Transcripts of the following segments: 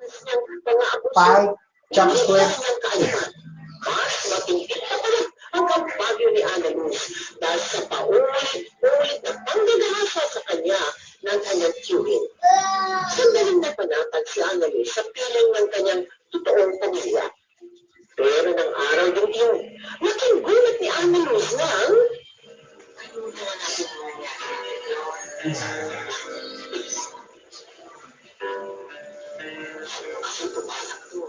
Pie, chocolate. Mas matindi pa pala ang kampagyo ni Ana Luz dahil sa paulit-ulit na panggagahasa sa kanya ng kanyang turing. Sandaling napanatag si Ana Luz sa piling ng kanyang totoong pamilya. Pero ng araw din yun, laking gulat ni Ana Luz nang kalimutan na natin ang nangyari. Kasi pumalak to.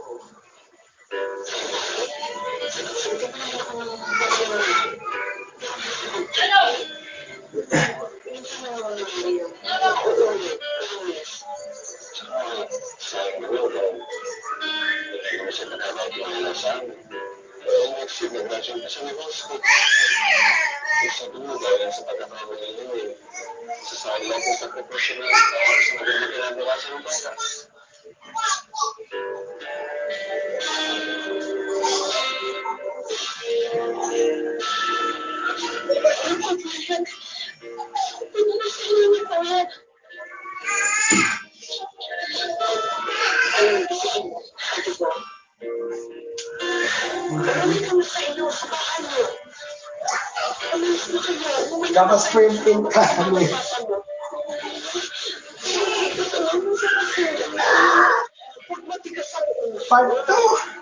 Hindi pa naman ako nang Dapat sprinting ka. Part 2.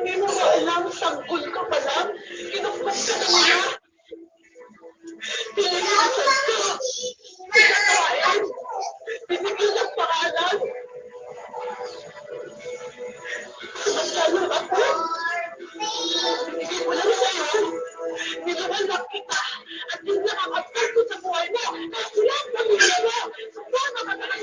Hindi mo ba alam, sanggol ka pa lang? Kinukpas ka na nila. Pinilisan ka. Pinakawayan. Pinigil ang pangalan. Samantalang ako, hindi mo lang sa'yo. Nilawalang kita at yung nakakapal ko sa buhay mo. Kasi lang pamilya mo. Sana ka na lang.